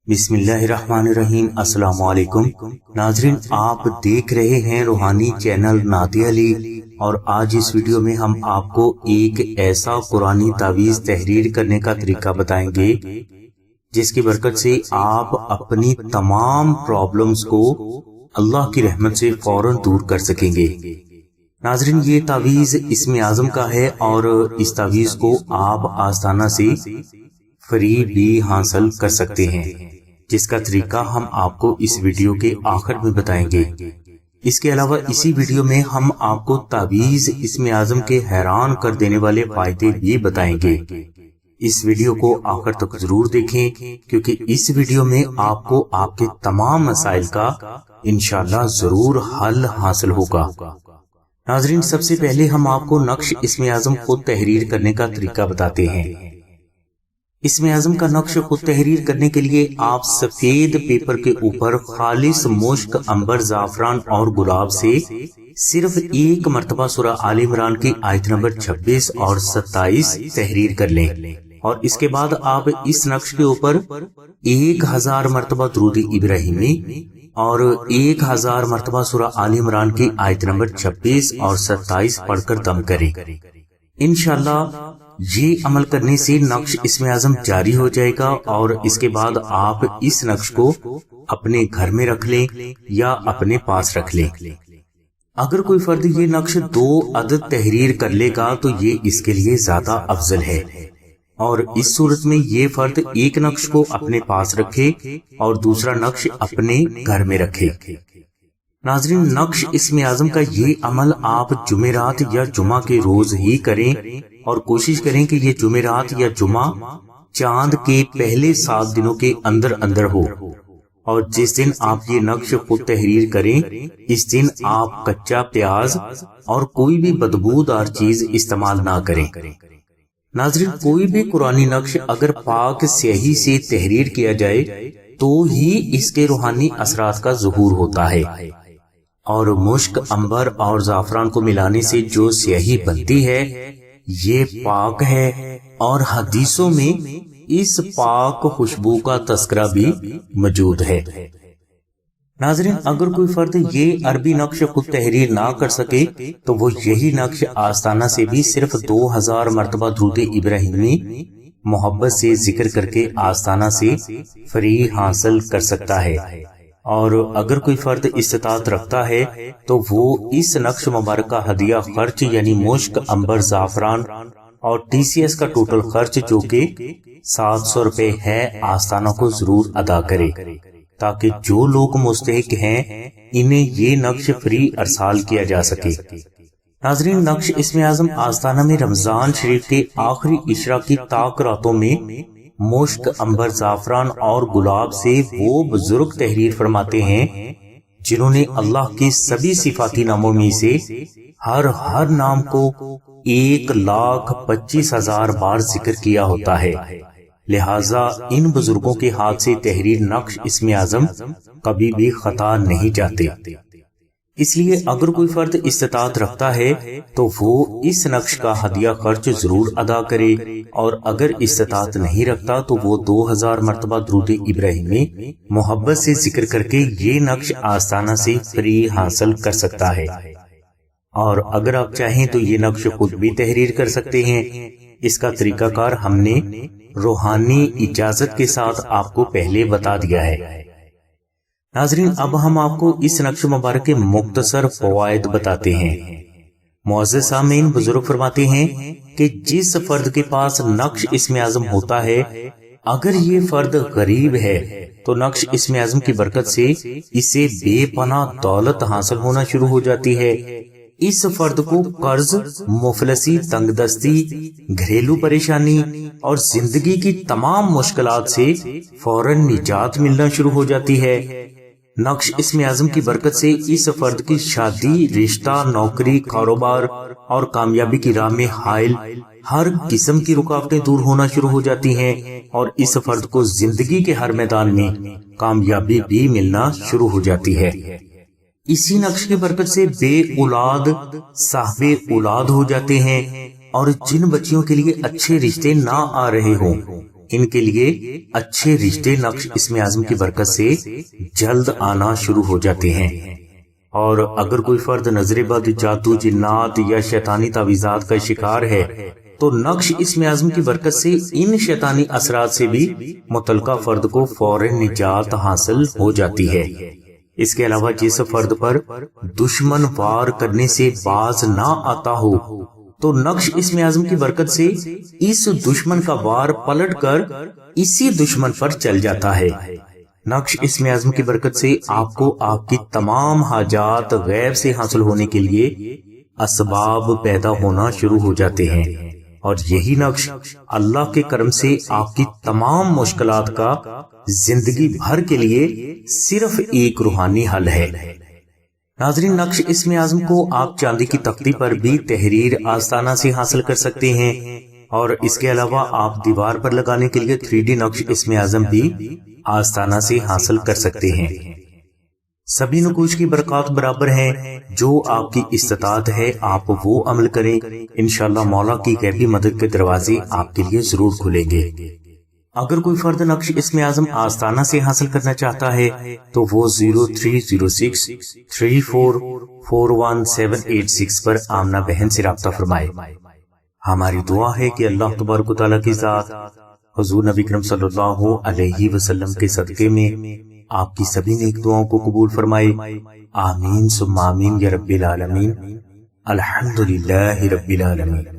بسم اللہ الرحمن الرحیم۔ السلام علیکم ناظرین، آپ دیکھ رہے ہیں روحانی چینل نادیہ علی، اور آج اس ویڈیو میں ہم آپ کو ایک ایسا قرآنی تعویذ تحریر کرنے کا طریقہ بتائیں گے جس کی برکت سے آپ اپنی تمام پرابلمز کو اللہ کی رحمت سے فوراً دور کر سکیں گے۔ ناظرین، یہ تعویذ اسم اعظم کا ہے اور اس تعویذ کو آپ آستانہ سے فری بھی حاصل کر سکتے ہیں، جس کا طریقہ ہم آپ کو اس ویڈیو کے آخر میں بتائیں گے۔ اس کے علاوہ اسی ویڈیو میں ہم آپ کو تعویذ اسم اعظم کے حیران کر دینے والے فائدے بھی بتائیں گے۔ اس ویڈیو کو آخر تک ضرور دیکھیں، کیونکہ اس ویڈیو میں آپ کو آپ کے تمام مسائل کا انشاءاللہ ضرور حل حاصل ہوگا۔ ناظرین، سب سے پہلے ہم آپ کو نقش اسم اعظم خود تحریر کرنے کا طریقہ بتاتے ہیں۔ اسم اعظم کا نقش خود تحریر کرنے کے لیے آپ سفید پیپر کے اوپر خالص مشک، عنبر، زعفران اور گلاب سے صرف ایک مرتبہ سورہ آل عمران کی آیت نمبر 26 اور 27 تحریر کر لیں، اور اس کے بعد آپ اس نقش کے اوپر 1000 مرتبہ درود ابراہیمی اور 1000 مرتبہ سورہ آل عمران کی آیت نمبر 26 اور 27 پڑھ کر دم کریں۔ انشاءاللہ یہ عمل کرنے سے نقش اسم اعظم جاری ہو جائے گا، اور اس کے بعد آپ اس نقش کو اپنے گھر میں رکھ لیں یا اپنے پاس رکھ لیں۔ اگر کوئی فرد یہ نقش 2 عدد تحریر کر لے گا تو یہ اس کے لیے زیادہ افضل ہے، اور اس صورت میں یہ فرد ایک نقش کو اپنے پاس رکھے اور دوسرا نقش اپنے گھر میں رکھے۔ ناظرین، نقش اسم اعظم کا یہ عمل آپ جمعرات یا جمعہ کے روز ہی کریں، اور کوشش کریں کہ یہ جمعرات یا جمعہ چاند کے پہلے 7 دنوں کے اندر اندر ہو، اور جس دن آپ یہ نقش خود تحریر کریں اس دن آپ کچا پیاز اور کوئی بھی بدبودار چیز استعمال نہ کریں۔ ناظرین، کوئی بھی قرآنی نقش اگر پاک سیاہی سے تحریر کیا جائے تو ہی اس کے روحانی اثرات کا ظہور ہوتا ہے، اور مشک، عنبر اور زعفران کو ملانے سے جو سیاہی بنتی ہے یہ پاک ہے، اور حدیثوں میں اس پاک خوشبو کا تذکرہ بھی موجود ہے۔ ناظرین، اگر کوئی فرد یہ عربی نقش خود تحریر نہ کر سکے تو وہ یہی نقش آستانہ سے بھی صرف 2000 مرتبہ درود ابراہیمی محبت سے ذکر کر کے آستانہ سے فری حاصل کر سکتا ہے، اور اگر کوئی فرد استطاعت رکھتا ہے تو وہ اس نقش مبارک کا ہدیہ خرچ یعنی مشک، عنبر، زعفران اور TCS کا ٹوٹل خرچ جو کہ 700 روپے ہے آستانہ کو ضرور ادا کرے، تاکہ جو لوگ مستحق ہیں انہیں یہ نقش فری ارسال کیا جا سکے۔ ناظرین، نقش اسم اعظم آستانہ میں رمضان شریف کے آخری عشرہ کی طاق راتوں میں مشک، عنبر، زعفران اور گلاب سے وہ بزرگ تحریر فرماتے ہیں جنہوں نے اللہ کے سبھی صفاتی ناموں میں سے ہر نام کو 1,25,000 بار ذکر کیا ہوتا ہے، لہذا ان بزرگوں کے ہاتھ سے تحریر نقش اسم اعظم کبھی بھی خطا نہیں جاتے۔ اس لیے اگر کوئی فرد استطاعت رکھتا ہے تو وہ اس نقش کا ہدیہ خرچ ضرور ادا کرے، اور اگر استطاعت نہیں رکھتا تو وہ 2000 مرتبہ درود ابراہیمی محبت سے ذکر کر کے یہ نقش آستانہ سے فری حاصل کر سکتا ہے، اور اگر آپ چاہیں تو یہ نقش خود بھی تحریر کر سکتے ہیں۔ اس کا طریقہ کار ہم نے روحانی اجازت کے ساتھ آپ کو پہلے بتا دیا ہے۔ ناظرین، اب ہم آپ کو اس نقش مبارک کے مختصر فوائد بتاتے ہیں۔ معزز سامعین، بزرگ فرماتے ہیں کہ جس فرد کے پاس نقش اسم اعظم ہوتا ہے اگر یہ فرد غریب ہے تو نقش اسم اعظم کی برکت سے اسے بے پناہ دولت حاصل ہونا شروع ہو جاتی ہے۔ اس فرد کو قرض، مفلسی، تنگ دستی، گھریلو پریشانی اور زندگی کی تمام مشکلات سے فوراً نجات ملنا شروع ہو جاتی ہے۔ نقش اسم اعظم کی برکت سے اس فرد کی شادی، رشتہ، نوکری، کاروبار اور کامیابی کی راہ میں حائل ہر قسم کی رکاوٹیں دور ہونا شروع ہو جاتی ہیں، اور اس فرد کو زندگی کے ہر میدان میں کامیابی بھی ملنا شروع ہو جاتی ہے۔ اسی نقش کی برکت سے بے اولاد صاحب اولاد ہو جاتے ہیں، اور جن بچیوں کے لیے اچھے رشتے نہ آ رہے ہوں ان کے لیے اچھے رشتے نقش اسم اعظم کی برکت سے جلد آنا شروع ہو جاتے ہیں۔ اور اگر کوئی فرد نظر بد، جادو، جنات یا شیطانی تعویذات کا شکار ہے تو نقش اسم اعظم کی برکت سے ان شیطانی اثرات سے بھی متعلقہ فرد کو فوراً نجات حاصل ہو جاتی ہے۔ اس کے علاوہ جس فرد پر دشمن وار کرنے سے باز نہ آتا ہو تو نقش اسم اعظم کی برکت سے اس دشمن کا وار پلٹ کر اسی دشمن پر چل جاتا ہے۔ نقش اسم اعظم کی برکت سے آپ کو آپ کی تمام حاجات غیب سے حاصل ہونے کے لیے اسباب پیدا ہونا شروع ہو جاتے ہیں، اور یہی نقش اللہ کے کرم سے آپ کی تمام مشکلات کا زندگی بھر کے لیے صرف ایک روحانی حل ہے۔ ناظرین، نقش اسم اعظم کو آپ چاندی کی تختی پر بھی تحریر آستانہ سے حاصل کر سکتے ہیں، اور اس کے علاوہ آپ دیوار پر لگانے کے لیے 3D نقش اسم اعظم بھی آستانہ سے حاصل کر سکتے ہیں۔ سبھی نقوش کی برکات برابر ہیں، جو آپ کی استطاعت ہے آپ وہ عمل کریں، انشاءاللہ مولا کی غیبی مدد کے دروازے آپ کے لیے ضرور کھلیں گے۔ اگر کوئی فرد نقش اسم اعظم آستانہ سے حاصل کرنا چاہتا ہے تو وہ 030634418786 پر آمنہ بہن سے رابطہ فرمائے۔ ہماری دعا ہے کہ اللہ تبارک و تعالیٰ کی ذات حضور نبی کرم صلی اللہ علیہ وسلم کے صدقے میں آپ کی سبھی نیک دعاؤں کو قبول فرمائے، آمین ثم آمین یا رب العالمین۔ الحمدللہ رب العالمین۔